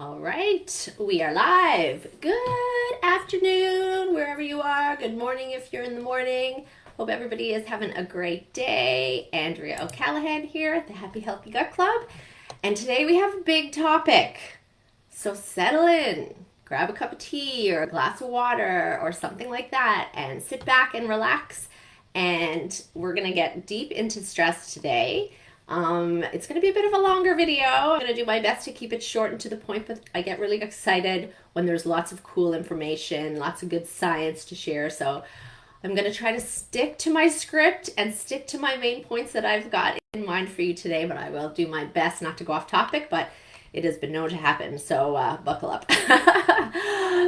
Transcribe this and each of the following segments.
All right, we are live. Good afternoon, wherever you are. Good morning if you're in the morning. Hope everybody is having a great day. Andrea O'Callahan here at the Happy Healthy Gut Club. And today we have a big topic. So settle in, grab a cup of tea or a glass of water or something like that, and sit back and relax. And we're going to get deep into stress today. It's going to be a bit of a longer video. I'm going to do my best to keep it short and to the point, but I get really excited when there's lots of cool information, lots of good science to share. So I'm going to try to stick to my script and stick to my main points that I've got in mind for you today, but I will do my best not to go off topic, but it has been known to happen, so buckle up.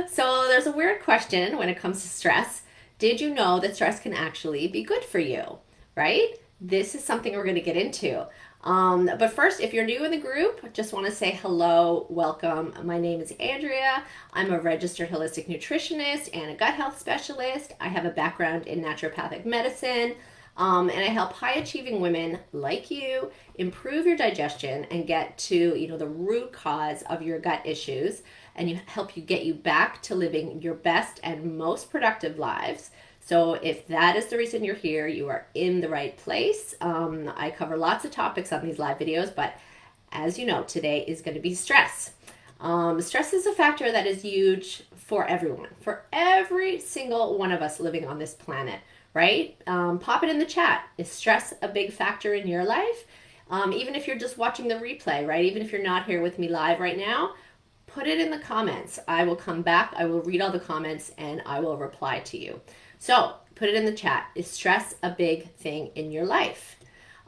So there's a weird question when it comes to stress. Did you know that stress can actually be good for you, right? This is something we're going to get into. But first, if you're new in the group, I just want to say hello, welcome. My name is Andrea. I'm a registered holistic nutritionist and a gut health specialist. I have a background in naturopathic medicine, and I help high-achieving women like you improve your digestion and get to, the root cause of your gut issues, and help you get you back to living your best and most productive lives. So if that is the reason you're here, you are in the right place. I cover lots of topics on these live videos, but as you know, today is going to be stress. Stress is a factor that is huge for everyone, for every single one of us living on this planet, right? Pop it in the chat. Is stress a big factor in your life? Even if you're just watching the replay, right? Even if you're not here with me live right now, put it in the comments. I will come back, I will read all the comments, and I will reply to you. So put it in the chat. Is stress a big thing in your life?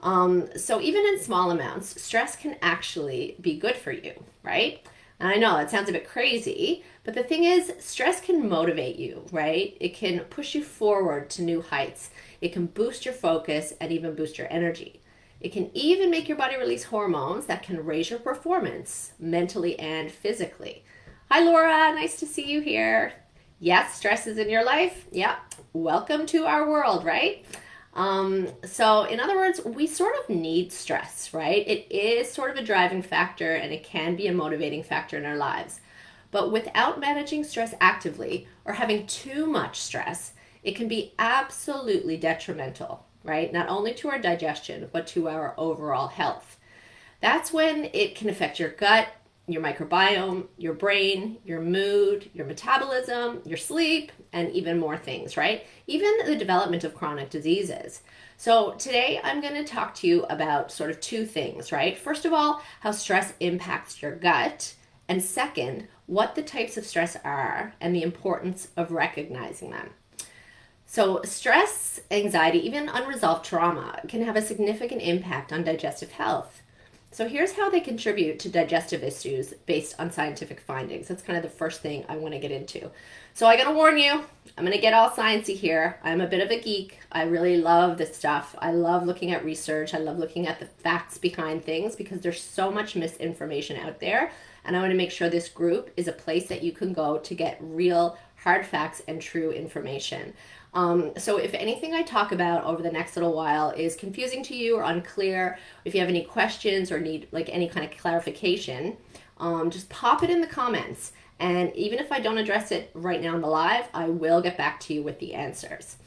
So even in small amounts, stress can actually be good for you, right? And I know that sounds a bit crazy, but the thing is, stress can motivate you, right? It can push you forward to new heights. It can boost your focus and even boost your energy. It can even make your body release hormones that can raise your performance mentally and physically. Hi, Laura. Nice to see you here. Yes, stress is in your life. Yeah. Welcome to our world, right? So in other words, we sort of need stress, right? It is sort of a driving factor and it can be a motivating factor in our lives. But without managing stress actively or having too much stress, it can be absolutely detrimental, right? Not only to our digestion, but to our overall health. That's when it can affect your gut, your microbiome, your brain, your mood, your metabolism, your sleep, and even more things, right? Even the development of chronic diseases. So today I'm going to talk to you about sort of two things, right? First of all, how stress impacts your gut. And second, what the types of stress are and the importance of recognizing them. So stress, anxiety, even unresolved trauma can have a significant impact on digestive health. So here's how they contribute to digestive issues based on scientific findings. That's kind of the first thing I want to get into. So I got to warn you, I'm going to get all sciencey here. I'm a bit of a geek. I really love this stuff. I love looking at research. I love looking at the facts behind things because there's so much misinformation out there. And I want to make sure this group is a place that you can go to get real hard facts and true information. So if anything I talk about over the next little while is confusing to you or unclear, if you have any questions or need like any kind of clarification, just pop it in the comments. And even if I don't address it right now in the live, I will get back to you with the answers.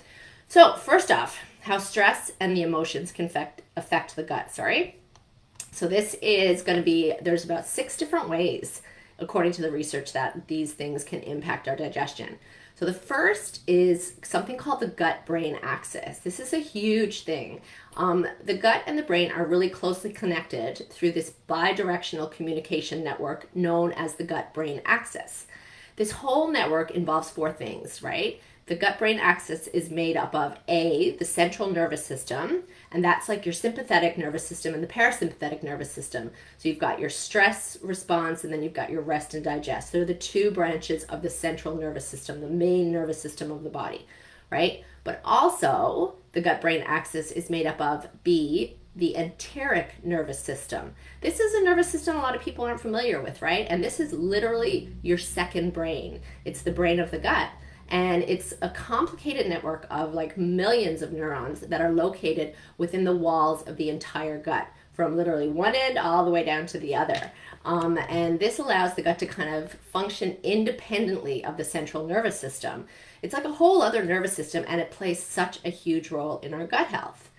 So first off, how stress and the emotions can affect the gut, So this is going to be, there's about 6 different ways, according to the research, that these things can impact our digestion. So the first is something called the gut-brain axis. This is a huge thing. The gut and the brain are really closely connected through this bidirectional communication network known as the gut-brain axis. This whole network involves 4 things, right? The gut-brain axis is made up of A, the central nervous system, and that's like your sympathetic nervous system and the parasympathetic nervous system. So you've got your stress response and then you've got your rest and digest. They're the 2 branches of the central nervous system, the main nervous system of the body, right? But also the gut-brain axis is made up of B, the enteric nervous system. This is a nervous system a lot of people aren't familiar with, right? And this is literally your second brain. It's the brain of the gut. And it's a complicated network of like millions of neurons that are located within the walls of the entire gut, from literally one end all the way down to the other. And this allows the gut to kind of function independently of the central nervous system. It's like a whole other nervous system, and it plays such a huge role in our gut health.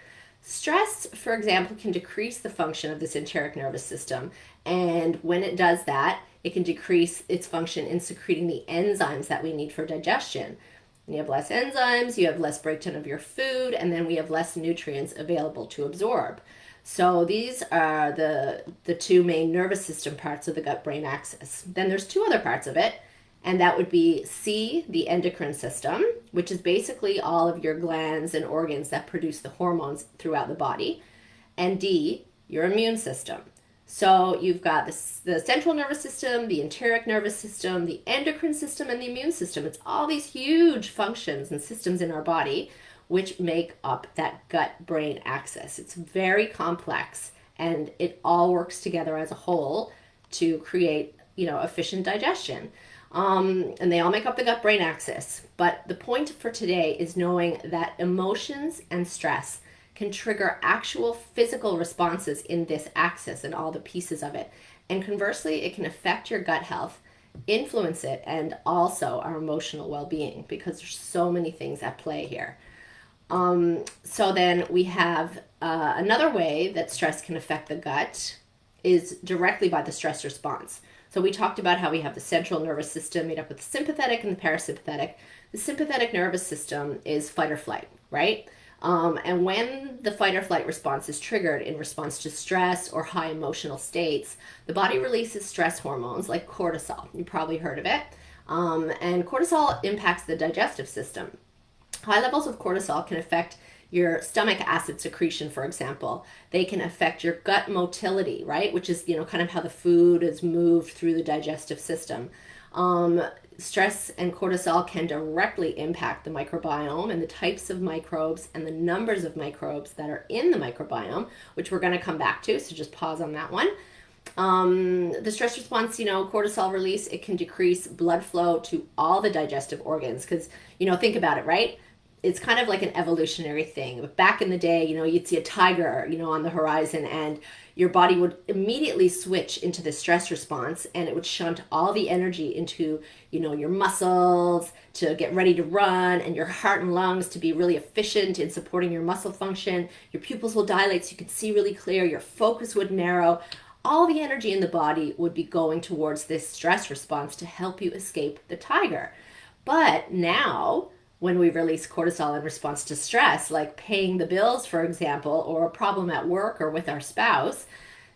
Stress, for example, can decrease the function of this enteric nervous system. And when it does that, it can decrease its function in secreting the enzymes that we need for digestion. When you have less enzymes, you have less breakdown of your food, and then we have less nutrients available to absorb. So these are the two main nervous system parts of the gut-brain axis. Then there's two other parts of it, and that would be C, the endocrine system, which is basically all of your glands and organs that produce the hormones throughout the body, and D, your immune system. So you've got the central nervous system, the enteric nervous system, the endocrine system, and the immune system. It's all these huge functions and systems in our body which make up that gut-brain axis. It's very complex, and it all works together as a whole to create, efficient digestion. And they all make up the gut-brain axis. But the point for today is knowing that emotions and stress can trigger actual physical responses in this axis and all the pieces of it. And conversely, it can affect your gut health, influence it, and also our emotional well-being, because there's so many things at play here. So then we have another way that stress can affect the gut is directly by the stress response. So we talked about how we have the central nervous system made up of the sympathetic and the parasympathetic. The sympathetic nervous system is fight or flight, right? And when the fight or flight response is triggered in response to stress or high emotional states, the body releases stress hormones like cortisol. You probably heard of it. And cortisol impacts the digestive system. High levels of cortisol can affect your stomach acid secretion, for example. They can affect your gut motility, right? Which is, kind of how the food is moved through the digestive system. Stress and cortisol can directly impact the microbiome and the types of microbes and the numbers of microbes that are in the microbiome, which we're going to come back to, so just pause on that one. The stress response, cortisol release, it can decrease blood flow to all the digestive organs because, think about it, right? It's kind of like an evolutionary thing. But back in the day, you'd see a tiger, on the horizon, and your body would immediately switch into the stress response, and it would shunt all the energy into, your muscles to get ready to run, and your heart and lungs to be really efficient in supporting your muscle function. Your pupils will dilate so you can see really clear. Your focus would narrow. All the energy in the body would be going towards this stress response to help you escape the tiger. But now, when we release cortisol in response to stress, like paying the bills, for example, or a problem at work or with our spouse,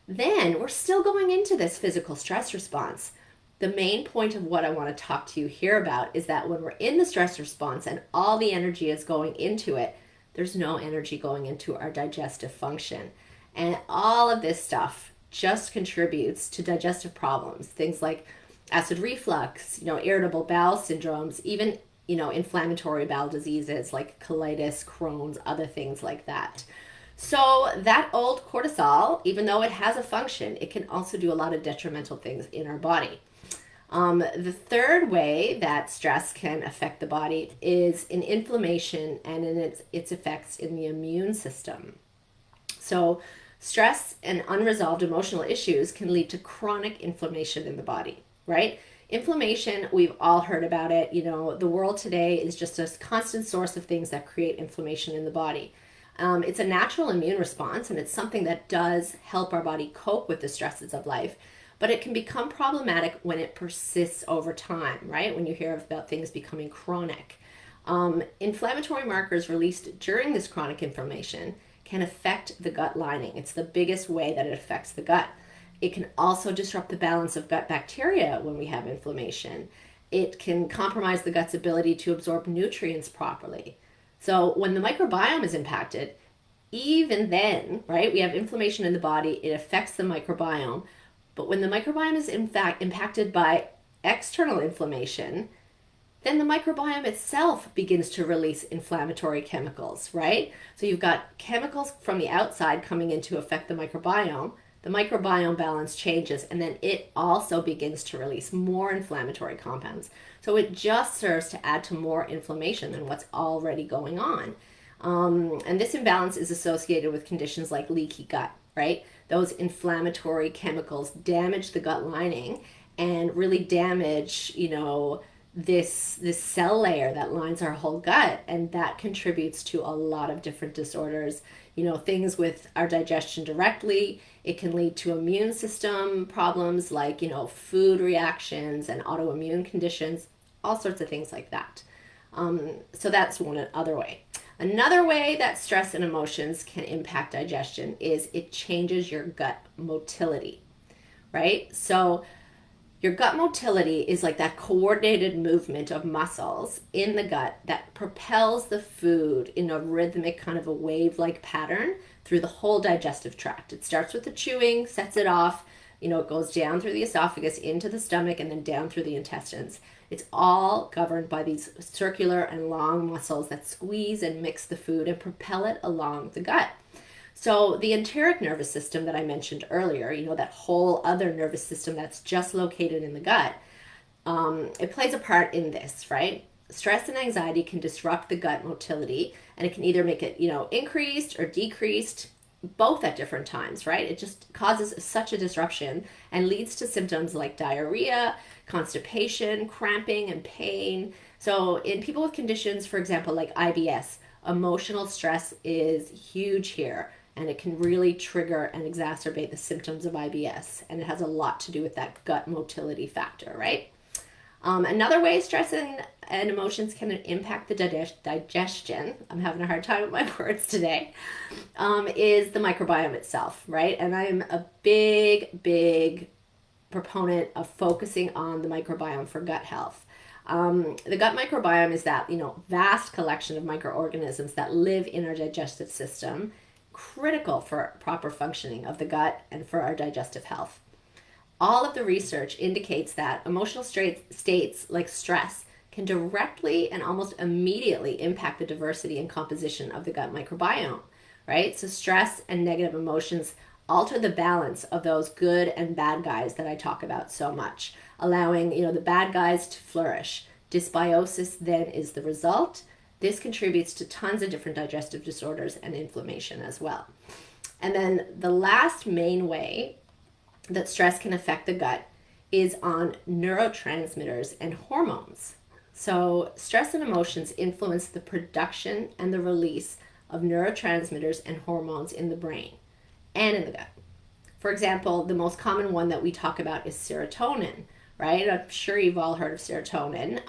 then we're still going into this physical stress response. The main point of what I want to talk to you here about is that when we're in the stress response and all the energy is going into it, there's no energy going into our digestive function. And all of this stuff just contributes to digestive problems, things like acid reflux, irritable bowel syndromes, even inflammatory bowel diseases like colitis, Crohn's, other things like that. So that old cortisol, even though it has a function, it can also do a lot of detrimental things in our body. The third way that stress can affect the body is in inflammation and in its effects in the immune system. So stress and unresolved emotional issues can lead to chronic inflammation in the body, right? Inflammation, we've all heard about it. The world today is just a constant source of things that create inflammation in the body. It's a natural immune response, and it's something that does help our body cope with the stresses of life. But it can become problematic when it persists over time, right? When you hear about things becoming chronic. Inflammatory markers released during this chronic inflammation can affect the gut lining. It's the biggest way that it affects the gut. It can also disrupt the balance of gut bacteria when we have inflammation. It can compromise the gut's ability to absorb nutrients properly. So when the microbiome is impacted, even then, right, we have inflammation in the body, it affects the microbiome. But when the microbiome is in fact impacted by external inflammation, then the microbiome itself begins to release inflammatory chemicals, right? So you've got chemicals from the outside coming in to affect the microbiome balance changes, and then it also begins to release more inflammatory compounds. So it just serves to add to more inflammation than what's already going on. And this imbalance is associated with conditions like leaky gut, right? those inflammatory chemicals damage the gut lining and really damage, this cell layer that lines our whole gut, and that contributes to a lot of different disorders. Things with our digestion directly. It can lead to immune system problems like, food reactions and autoimmune conditions, all sorts of things like that. So that's one other way. Another way that stress and emotions can impact digestion is it changes your gut motility, right? So your gut motility is like that coordinated movement of muscles in the gut that propels the food in a rhythmic kind of a wave-like pattern through the whole digestive tract. It starts with the chewing, sets it off, it goes down through the esophagus into the stomach and then down through the intestines. It's all governed by these circular and long muscles that squeeze and mix the food and propel it along the gut. So the enteric nervous system that I mentioned earlier, that whole other nervous system that's just located in the gut, it plays a part in this, right? Stress and anxiety can disrupt the gut motility, and it can either make it, increased or decreased, both at different times, right? It just causes such a disruption and leads to symptoms like diarrhea, constipation, cramping, and pain. So in people with conditions, for example, like IBS, emotional stress is huge here, and it can really trigger and exacerbate the symptoms of IBS, and it has a lot to do with that gut motility factor, right? Another way stress and emotions can impact the digestion, I'm having a hard time with my words today, is the microbiome itself, right? And I'm a big proponent of focusing on the microbiome for gut health. The gut microbiome is that, vast collection of microorganisms that live in our digestive system, critical for proper functioning of the gut and for our digestive health. All of the research indicates that emotional states like stress can directly and almost immediately impact the diversity and composition of the gut microbiome, right? So stress and negative emotions alter the balance of those good and bad guys that I talk about so much, allowing, the bad guys to flourish. Dysbiosis then is the result. This contributes to tons of different digestive disorders and inflammation as well. And then the last main way that stress can affect the gut is on neurotransmitters and hormones. So stress and emotions influence the production and the release of neurotransmitters and hormones in the brain and in the gut. For example, the most common one that we talk about is serotonin, right? I'm sure you've all heard of serotonin.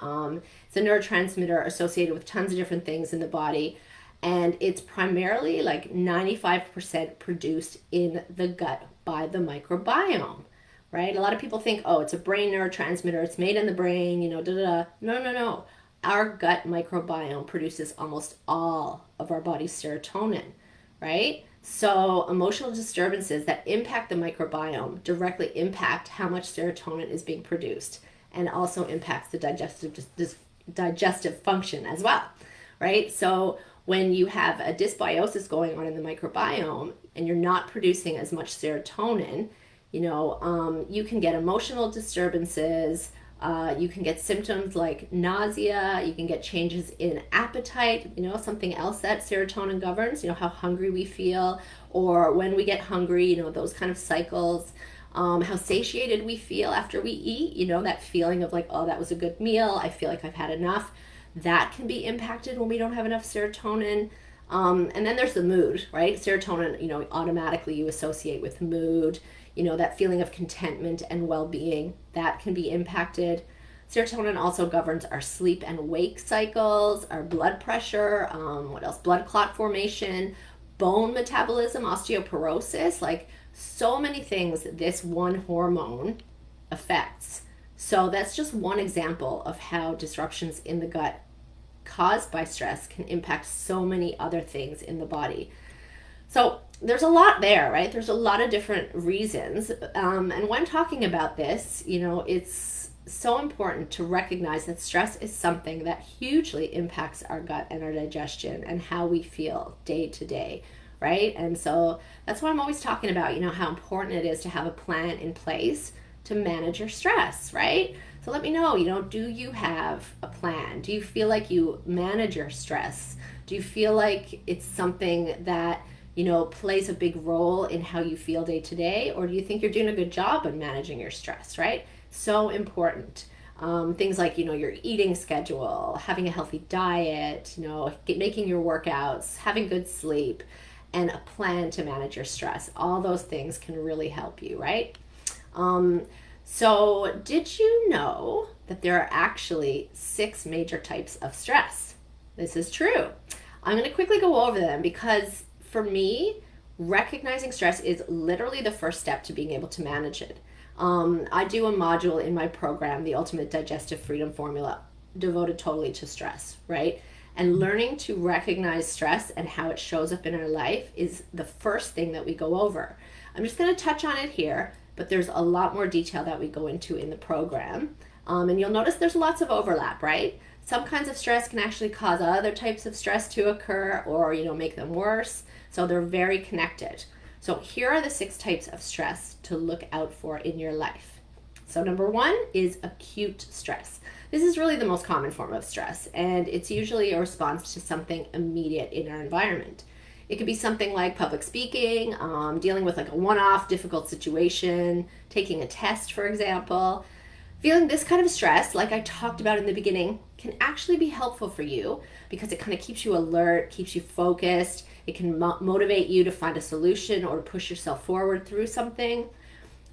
It's a neurotransmitter associated with tons of different things in the body, and it's primarily like 95% produced in the gut by the microbiome, right? A lot of people think, oh, it's a brain neurotransmitter, it's made in the brain, No. Our gut microbiome produces almost all of our body's serotonin, right? So emotional disturbances that impact the microbiome directly impact how much serotonin is being produced, and also impacts the digestive function as well, right? So when you have a dysbiosis going on in the microbiome and you're not producing as much serotonin, you can get emotional disturbances, you can get symptoms like nausea, you can get changes in appetite, something else that serotonin governs, how hungry we feel, or when we get hungry, those kind of cycles, how satiated we feel after we eat, that feeling of like, oh, that was a good meal, I feel like I've had enough. That can be impacted when we don't have enough serotonin. And then there's the mood, right? Serotonin, automatically you associate with mood, that feeling of contentment and well-being, that can be impacted. Serotonin also governs our sleep and wake cycles, our blood pressure, what else? Blood clot formation, bone metabolism, osteoporosis, like so many things that this one hormone affects. So that's just one example of how disruptions in the gut caused by stress can impact so many other things in the body. So there's a lot there, right? There's a lot of different reasons. And when talking about this, it's so important to recognize that stress is something that hugely impacts our gut and our digestion and how we feel day to day, right? And so that's why I'm always talking about, how important it is to have a plan in place to manage your stress, right? So let me know, do you have a plan? Do you feel like you manage your stress? Do you feel like it's something that plays a big role in how you feel day to day? Or do you think you're doing a good job of managing your stress, right? So important. Things like, your eating schedule, having a healthy diet, making your workouts, having good sleep, and a plan to manage your stress. All those things can really help you, right? So did you know that there are actually 6 major types of stress? This is true. I'm going to quickly go over them because for me, recognizing stress is literally the first step to being able to manage it. I do a module in my program, the Ultimate Digestive Freedom Formula, devoted totally to stress, right? And learning to recognize stress and how it shows up in our life is the first thing that we go over. I'm just going to touch on it here, but there's a lot more detail that we go into in the program. And you'll notice there's lots of overlap, right? Some kinds of stress can actually cause other types of stress to occur or, make them worse. So they're very connected. So here are the 6 types of stress to look out for in your life. So number 1 is acute stress. This is really the most common form of stress, and it's usually a response to something immediate in our environment. It could be something like public speaking, dealing with like a one-off difficult situation, taking a test, for example. Feeling this kind of stress, like I talked about in the beginning, can actually be helpful for you because it kind of keeps you alert, keeps you focused. It can motivate you to find a solution or to push yourself forward through something.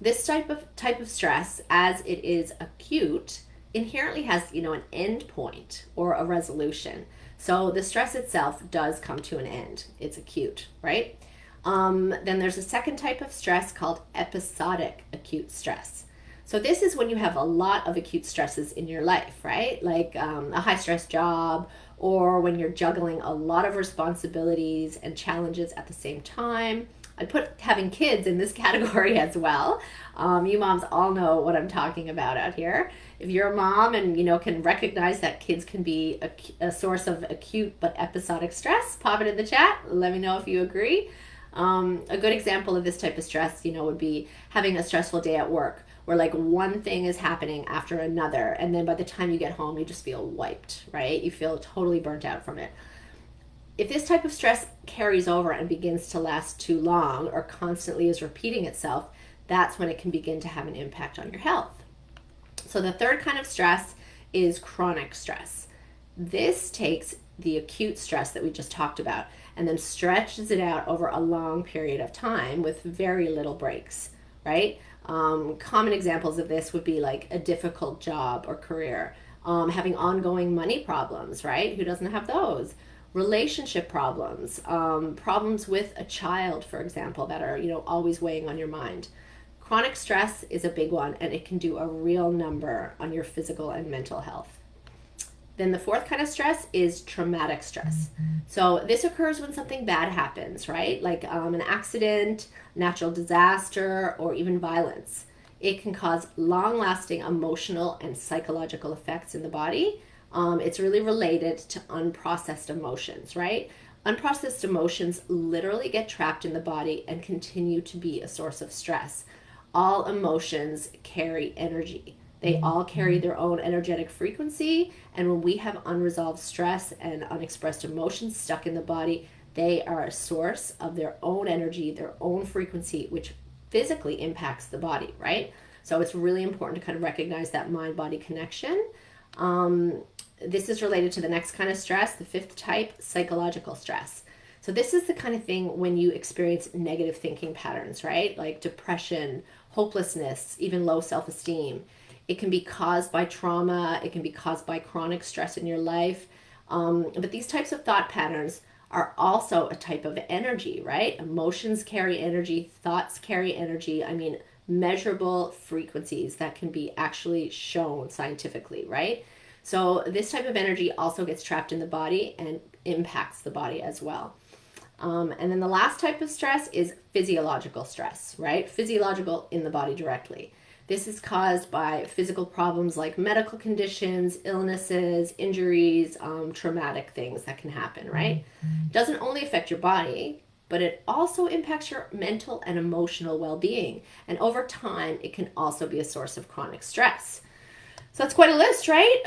This type of stress, as it is acute, inherently has, an end point or a resolution. So the stress itself does come to an end. It's acute, right? Then there's a second type of stress called episodic acute stress. So this is when you have a lot of acute stresses in your life, right? Like a high stress job, or when you're juggling a lot of responsibilities and challenges at the same time. I'd put having kids in this category as well. You moms all know what I'm talking about out here. If you're a mom and can recognize that kids can be a source of acute but episodic stress, pop it in the chat. Let me know if you agree. A good example of this type of stress, would be having a stressful day at work, where like one thing is happening after another, and then by the time you get home, you just feel wiped, right? You feel totally burnt out from it. If this type of stress carries over and begins to last too long or constantly is repeating itself, that's when it can begin to have an impact on your health. So the third kind of stress is chronic stress. This takes the acute stress that we just talked about and then stretches it out over a long period of time with very little breaks, right? Common examples of this would be like a difficult job or career, having ongoing money problems, right? Who doesn't have those? Relationship problems, problems with a child, for example, that are, always weighing on your mind. Chronic stress is a big one, and it can do a real number on your physical and mental health. Then the fourth kind of stress is traumatic stress. So this occurs when something bad happens, right? Like an accident, natural disaster, or even violence. It can cause long-lasting emotional and psychological effects in the body. It's really related to unprocessed emotions, right? Unprocessed emotions literally get trapped in the body and continue to be a source of stress. All emotions carry energy. They all carry their own energetic frequency, and when we have unresolved stress and unexpressed emotions stuck in the body, they are a source of their own energy, their own frequency, which physically impacts the body, right? So it's really important to kind of recognize that mind-body connection. This is related to the next kind of stress, the fifth type, psychological stress. So this is the kind of thing when you experience negative thinking patterns, right? Like depression, hopelessness, even low self-esteem. It can be caused by trauma. It can be caused by chronic stress in your life. But these types of thought patterns are also a type of energy, right? Emotions carry energy. Thoughts carry energy. I mean, measurable frequencies that can be actually shown scientifically, right? So this type of energy also gets trapped in the body and impacts the body as well. And then the last type of stress is physiological stress, right? Physiological in the body directly. This is caused by physical problems like medical conditions, illnesses, injuries, traumatic things that can happen, right? It doesn't only affect your body, but it also impacts your mental and emotional well-being. And over time, it can also be a source of chronic stress. So that's quite a list, right?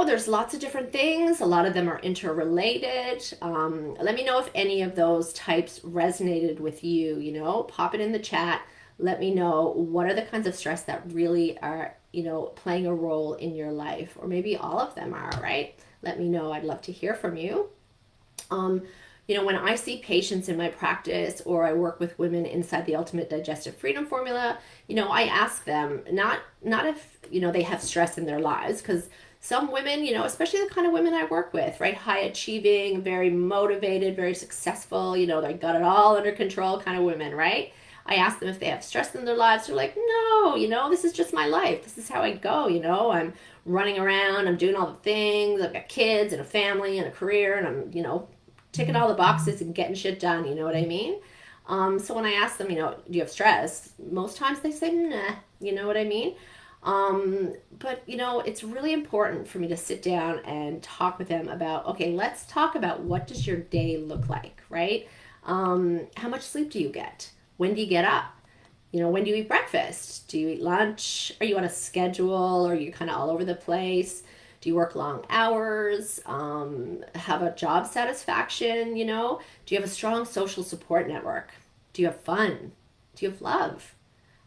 There's lots of different things. A lot of them are interrelated. Let me know if any of those types resonated with you. Pop it in the chat. Let me know what are the kinds of stress that really are, playing a role in your life, or maybe all of them are, right? Let me know. I'd love to hear from you. When I see patients in my practice or I work with women inside the Ultimate Digestive Freedom Formula, I ask them not if, they have stress in their lives, because some women, especially the kind of women I work with, right? High achieving, very motivated, very successful, they got it all under control kind of women, right? I ask them if they have stress in their lives. They're like, no, this is just my life. This is how I go, I'm running around, I'm doing all the things. I've got kids and a family and a career, and I'm, ticking all the boxes and getting shit done. You know what I mean? So when I ask them, do you have stress? Most times they say, nah. You know what I mean? But it's really important for me to sit down and talk with them about, okay, let's talk about what does your day look like, right? How much sleep do you get? When do you get up? When do you eat breakfast? Do you eat lunch? Are you on a schedule? Or are you kind of all over the place? Do you work long hours? How about job satisfaction? Do you have a strong social support network? Do you have fun? Do you have love?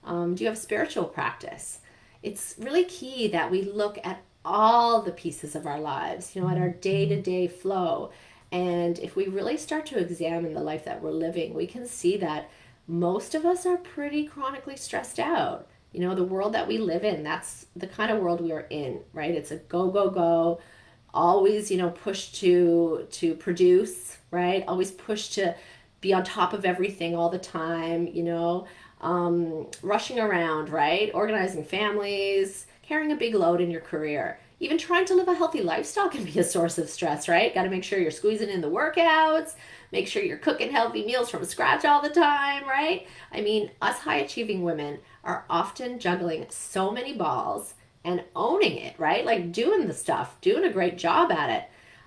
Do you have spiritual practice? It's really key that we look at all the pieces of our lives, at our day-to-day flow. And if we really start to examine the life that we're living, we can see that most of us are pretty chronically stressed out. The world that we live in, that's the kind of world we are in, right? It's a go, go, go, always, push to produce, right? Always push to be on top of everything all the time, rushing around, right? Organizing families, carrying a big load in your career. Even trying to live a healthy lifestyle can be a source of stress, right? Got to make sure you're squeezing in the workouts, make sure you're cooking healthy meals from scratch all the time, right? I mean, us high achieving women are often juggling so many balls and owning it, right? Like doing the stuff, doing a great job at it.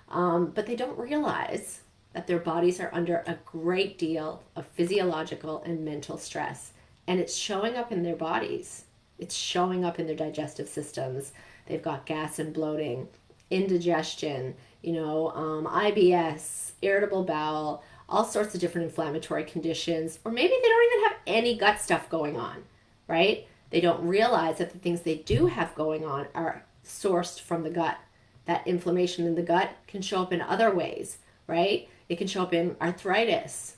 But they don't realize that their bodies are under a great deal of physiological and mental stress. And it's showing up in their bodies. It's showing up in their digestive systems. They've got gas and bloating, indigestion, IBS, irritable bowel, all sorts of different inflammatory conditions. Or maybe they don't even have any gut stuff going on, right? They don't realize that the things they do have going on are sourced from the gut. That inflammation in the gut can show up in other ways, right? It can show up in arthritis,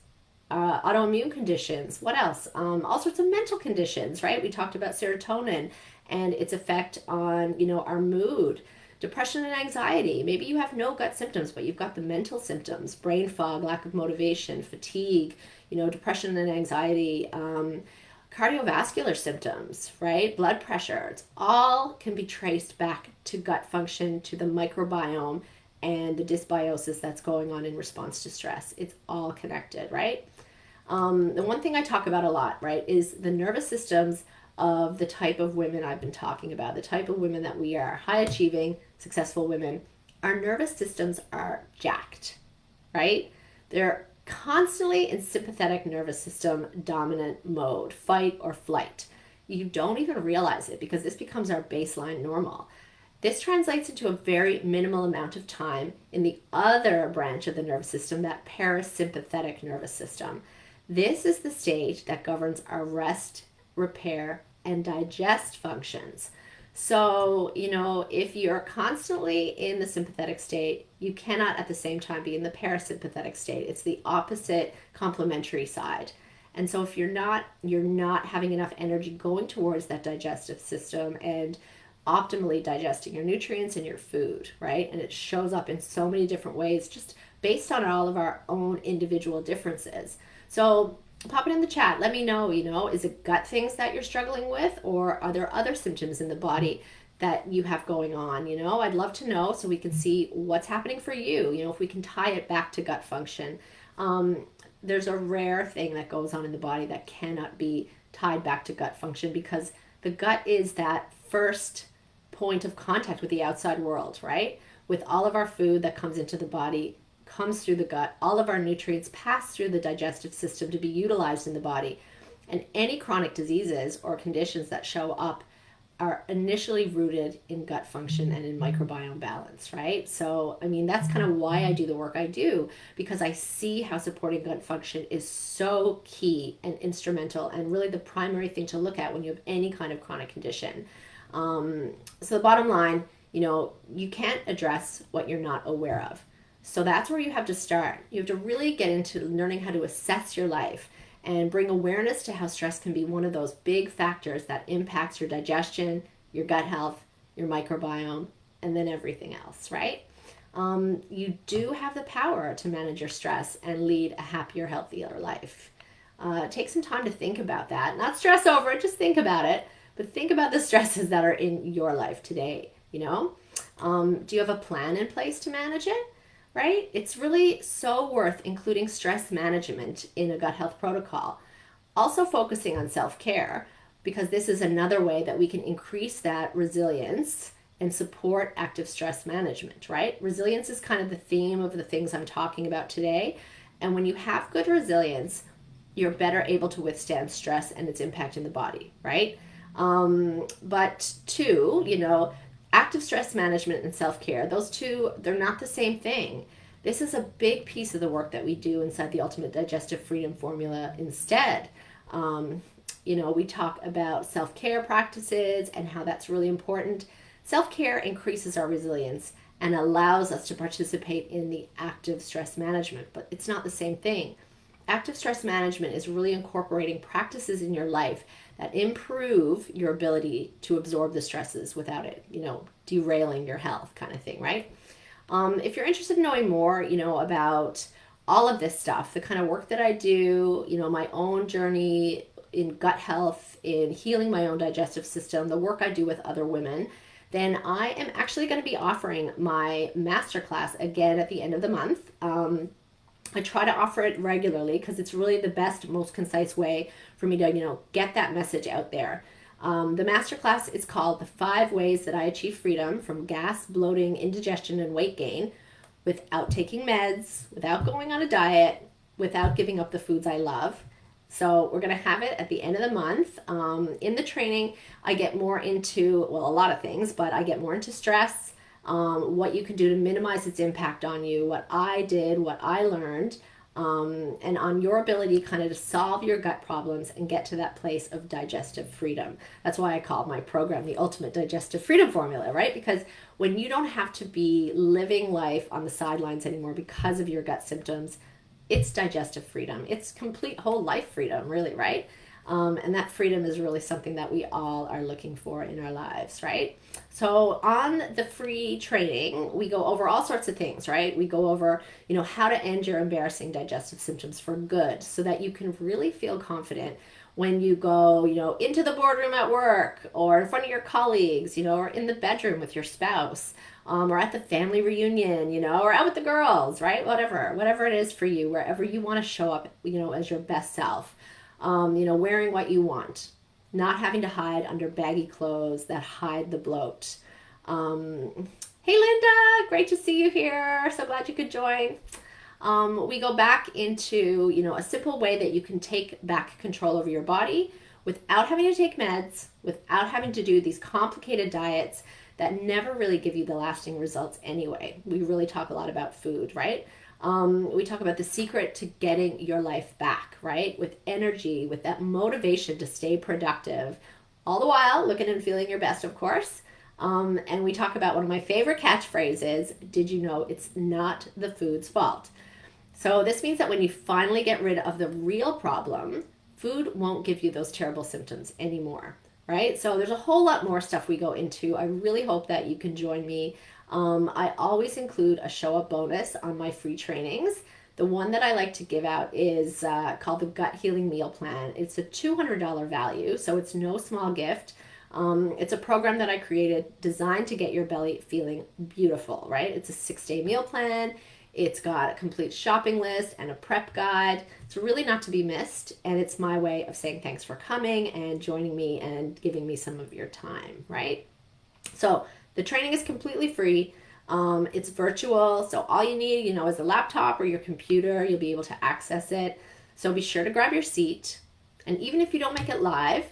autoimmune conditions. What else? All sorts of mental conditions, right? We talked about serotonin and its effect on, our mood, depression and anxiety. Maybe you have no gut symptoms, but you've got the mental symptoms, brain fog, lack of motivation, fatigue, depression and anxiety, cardiovascular symptoms, right? Blood pressure. It's all can be traced back to gut function, to the microbiome, and the dysbiosis that's going on in response to stress. It's all connected, right? The one thing I talk about a lot, right, is the nervous systems of the type of women I've been talking about, the type of women that we are, high achieving, successful women. Our nervous systems are jacked, right? They're constantly in sympathetic nervous system dominant mode, fight or flight. You don't even realize it because this becomes our baseline normal. This translates into a very minimal amount of time in the other branch of the nervous system, that parasympathetic nervous system. This is the stage that governs our rest, repair, and digest functions. So, if you're constantly in the sympathetic state, you cannot at the same time be in the parasympathetic state. It's the opposite complementary side. And so if you're not having enough energy going towards that digestive system and optimally digesting your nutrients and your food, right? And it shows up in so many different ways, just based on all of our own individual differences. So pop it in the chat. Let me know, is it gut things that you're struggling with, or are there other symptoms in the body that you have going on? I'd love to know so we can see what's happening for you, if we can tie it back to gut function. There's a rare thing that goes on in the body that cannot be tied back to gut function, because the gut is that first point of contact with the outside world, right? With all of our food that comes into the body, comes through the gut. All of our nutrients pass through the digestive system to be utilized in the body. And any chronic diseases or conditions that show up are initially rooted in gut function and in microbiome balance, right? So, I mean, that's kind of why I do the work I do, because I see how supporting gut function is so key and instrumental and really the primary thing to look at when you have any kind of chronic condition. So the bottom line, you can't address what you're not aware of. So that's where you have to start. You have to really get into learning how to assess your life and bring awareness to how stress can be one of those big factors that impacts your digestion, your gut health, your microbiome, and then everything else, right? You do have the power to manage your stress and lead a happier, healthier life. Take some time to think about that. Not stress over it, just think about it. But think about the stresses that are in your life today, Do you have a plan in place to manage it? Right? It's really so worth including stress management in a gut health protocol. Also focusing on self-care, because this is another way that we can increase that resilience and support active stress management, right? Resilience is kind of the theme of the things I'm talking about today. And when you have good resilience, you're better able to withstand stress and its impact in the body, right? But two, active stress management and self-care, those two, they're not the same thing. This is a big piece of the work that we do inside the Ultimate Digestive Freedom Formula instead. We talk about self-care practices and how that's really important. Self-care increases our resilience and allows us to participate in the active stress management, but it's not the same thing. Active stress management is really incorporating practices in your life that improve your ability to absorb the stresses without it, derailing your health kind of thing, right? If you're interested in knowing more, about all of this stuff, the kind of work that I do, my own journey in gut health, in healing my own digestive system, the work I do with other women, then I am actually going to be offering my masterclass again at the end of the month. I try to offer it regularly because it's really the best, most concise way for me to, get that message out there. The masterclass is called The 5 Ways That I Achieve Freedom from Gas, Bloating, Indigestion, and Weight Gain Without Taking Meds, without going on a diet, without giving up the foods I love. So we're going to have it at the end of the month. In the training, I get more into, a lot of things, but I get more into stress, what you can do to minimize its impact on you, what I did, what I learned, and on your ability kind of to solve your gut problems and get to that place of digestive freedom. That's why I call my program the Ultimate Digestive Freedom Formula, right? Because when you don't have to be living life on the sidelines anymore because of your gut symptoms, it's digestive freedom. It's complete whole life freedom, really, right? And that freedom is really something that we all are looking for in our lives, right? So on the free training, we go over all sorts of things, right? We go over, how to end your embarrassing digestive symptoms for good so that you can really feel confident when you go, into the boardroom at work or in front of your colleagues, or in the bedroom with your spouse, or at the family reunion, or out with the girls, right? Whatever it is for you, wherever you want to show up, as your best self. Wearing what you want, not having to hide under baggy clothes that hide the bloat. Hey, Linda, great to see you here. So glad you could join. We go back into, a simple way that you can take back control over your body without having to take meds, without having to do these complicated diets that never really give you the lasting results anyway. We really talk a lot about food, right? We talk about the secret to getting your life back, right? With energy, with that motivation to stay productive, all the while looking and feeling your best, of course. And we talk about one of my favorite catchphrases, did you know it's not the food's fault? So this means that when you finally get rid of the real problem, food won't give you those terrible symptoms anymore, right? So there's a whole lot more stuff we go into. I really hope that you can join me. I always include a show up bonus on my free trainings. The one that I like to give out is called the Gut Healing Meal Plan. It's a $200 value, so it's no small gift. It's a program that I created designed to get your belly feeling beautiful, right? It's a 6-day meal plan. It's got a complete shopping list and a prep guide. It's really not to be missed, and it's my way of saying thanks for coming and joining me and giving me some of your time, right? So the training is completely free. It's virtual, so all you need, is a laptop or your computer. You'll be able to access it. So be sure to grab your seat. And even if you don't make it live,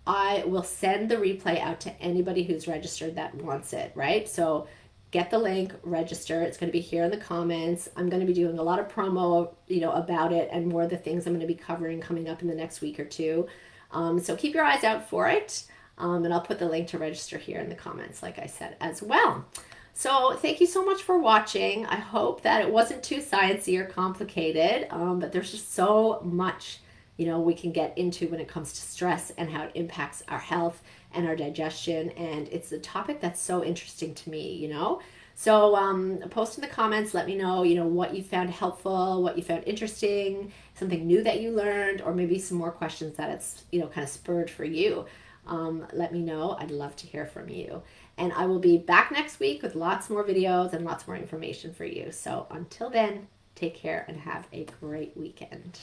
I will send the replay out to anybody who's registered that wants it, right? So get the link, register. It's going to be here in the comments. I'm going to be doing a lot of promo, about it, and more of the things I'm going to be covering coming up in the next week or two. So keep your eyes out for it. And I'll put the link to register here in the comments, like I said, as well. So thank you so much for watching. I hope that it wasn't too sciencey or complicated, but there's just so much, we can get into when it comes to stress and how it impacts our health and our digestion. And it's a topic that's so interesting to me, So post in the comments, let me know, what you found helpful, what you found interesting, something new that you learned, or maybe some more questions that it's, kind of spurred for you. Let me know. I'd love to hear from you. And I will be back next week with lots more videos and lots more information for you. So until then, take care and have a great weekend.